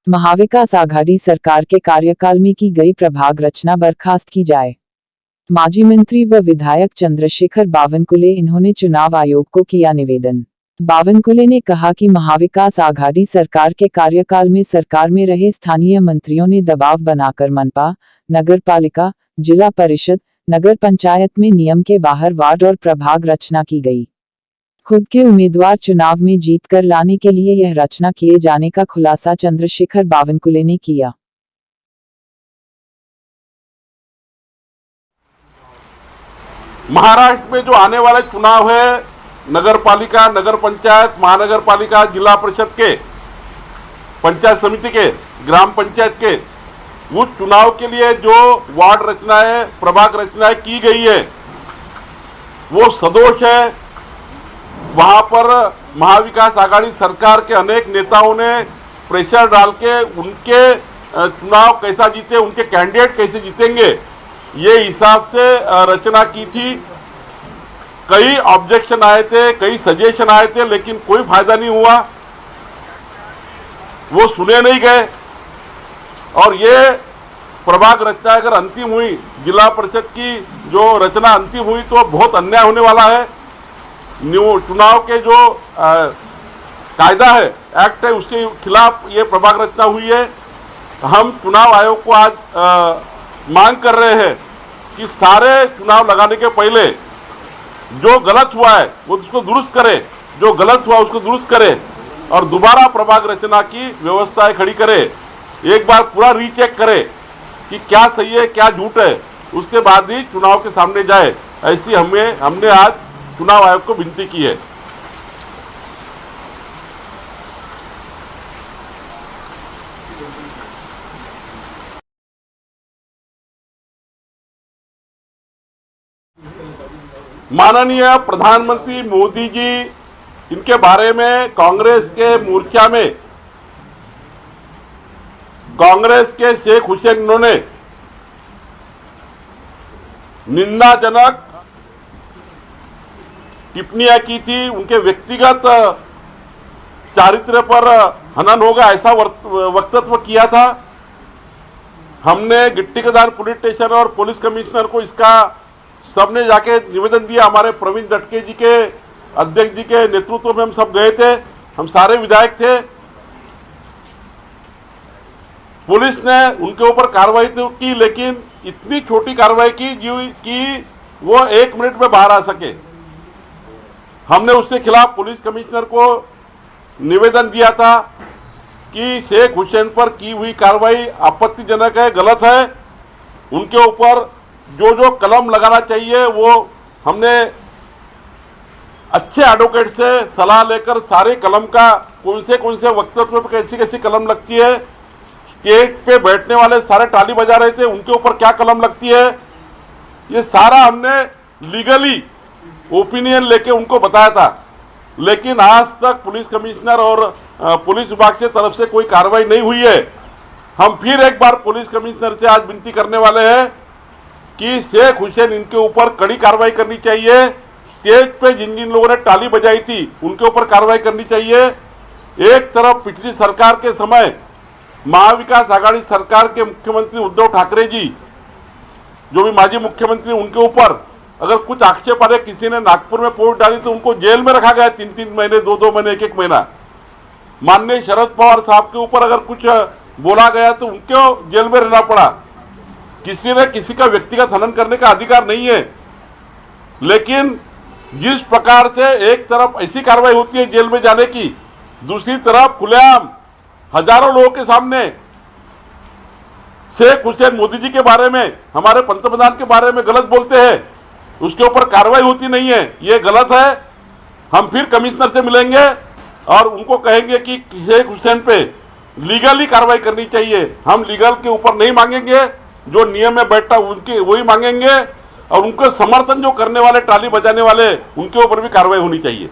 महाविकास आघाड़ी सरकार के कार्यकाल में की गई प्रभाग रचना बर्खास्त की जाए। माजी मंत्री व विधायक चंद्रशेखर बावनकुले इन्होंने चुनाव आयोग को किया निवेदन। बावनकुले ने कहा कि महाविकास आघाड़ी सरकार के कार्यकाल में सरकार में रहे स्थानीय मंत्रियों ने दबाव बनाकर मनपा, नगरपालिका, जिला परिषद, नगर पंचायत में नियम के बाहर वार्ड और प्रभाग रचना की गई। खुद के उम्मीदवार चुनाव में जीत कर लाने के लिए यह रचना किए जाने का खुलासा चंद्रशेखर बावनकुले ने किया। महाराष्ट्र में जो आने वाले चुनाव है, नगरपालिका, नगर पंचायत, महानगर पालिका, जिला परिषद के, पंचायत समिति के, ग्राम पंचायत के, उस चुनाव के लिए जो वार्ड रचनाएं, प्रभाग रचनाएं की गई है वो सदोष है। वहां पर महाविकास आघाड़ी सरकार के अनेक नेताओं ने प्रेशर डाल के उनके चुनाव कैसा जीते, उनके कैंडिडेट कैसे जीतेंगे, ये हिसाब से रचना की थी। कई ऑब्जेक्शन आए थे, कई सजेशन आए थे, लेकिन कोई फायदा नहीं हुआ, वो सुने नहीं गए। और ये प्रभाग रचना अगर अंतिम हुई, जिला परिषद की जो रचना अंतिम हुई, तो बहुत अन्याय होने वाला है। चुनाव के जो कायदा है, एक्ट है, उसके खिलाफ ये प्रभाग रचना हुई है। हम चुनाव आयोग को आज मांग कर रहे हैं कि सारे चुनाव लगाने के पहले जो गलत हुआ है वो उसको दुरुस्त करे, जो गलत हुआ उसको दुरुस्त करे और दोबारा प्रभाग रचना की व्यवस्थाएं खड़ी करे। एक बार पूरा रीचेक करे कि क्या सही है, क्या झूठ है, उसके बाद ही चुनाव के सामने जाए। ऐसी हमने आज चुनाव आयोग को विनती की है। माननीय प्रधानमंत्री मोदी जी, इनके बारे में कांग्रेस के मोर्चा में कांग्रेस के शेख हुसैन इन्होंने निंदाजनक टिप्पणियां की थी। उनके व्यक्तिगत चारित्र्य पर हनन होगा ऐसा वक्तव्य किया था। हमने गिट्टी कदान पुलिस स्टेशन और पुलिस कमिश्नर को इसका सबने जाके निवेदन दिया। हमारे प्रवीण दटके जी के, अध्यक्ष जी के नेतृत्व में हम सब गए थे, हम सारे विधायक थे। पुलिस ने उनके ऊपर कार्रवाई तो की, लेकिन इतनी छोटी कार्रवाई की कि वो 1 मिनट में बाहर आ सके। हमने उसके खिलाफ पुलिस कमिश्नर को निवेदन दिया था कि शेख हुसैन पर की हुई कार्रवाई आपत्तिजनक है, गलत है। उनके ऊपर जो कलम लगाना चाहिए वो हमने अच्छे एडवोकेट से सलाह लेकर सारे कलम का कौन से वक्तव्य पे कैसी कलम लगती है, स्टेज पे बैठने वाले सारे ताली बजा रहे थे, उनके ऊपर क्या कलम लगती है, ये सारा हमने लीगली ओपिनियन लेके उनको बताया था। लेकिन आज तक पुलिस कमिश्नर और पुलिस विभाग से तरफ से कोई कार्रवाई नहीं हुई है। हम फिर एक बार पुलिस कमिश्नर से आज विनती करने वाले हैं कि शेख हुसैन इनके ऊपर कड़ी कार्रवाई करनी चाहिए। स्टेज पे जिन जिन लोगों ने ताली बजाई थी उनके ऊपर कार्रवाई करनी चाहिए। एक तरफ पिछली सरकार के समय महाविकास आघाड़ी सरकार के मुख्यमंत्री उद्धव ठाकरे जी, जो भी माजी मुख्यमंत्री, उनके ऊपर अगर कुछ आक्षेप आ रहे, किसी ने नागपुर में पोस्ट डाली तो उनको जेल में रखा गया 3-3 महीने, 2-2 महीने, 1-1 महीना। माननीय शरद पवार साहब के ऊपर अगर कुछ बोला गया तो उनको जेल में रहना पड़ा। किसी ने किसी का व्यक्तिगत हनन करने का अधिकार नहीं है। लेकिन जिस प्रकार से एक तरफ ऐसी कार्रवाई होती है जेल में जाने की, दूसरी तरफ खुलेआम हजारों लोगों के सामने शेख हुसैन मोदी जी के बारे में, हमारे पंतप्रधान के बारे में गलत बोलते हैं, उसके ऊपर कार्रवाई होती नहीं है, ये गलत है। हम फिर कमिश्नर से मिलेंगे और उनको कहेंगे कि शेख हुसैन पे लीगली कार्रवाई करनी चाहिए। हम लीगल के ऊपर नहीं मांगेंगे, जो नियम में बैठा उनके वही मांगेंगे, और उनको समर्थन जो करने वाले, ताली बजाने वाले, उनके ऊपर भी कार्रवाई होनी चाहिए।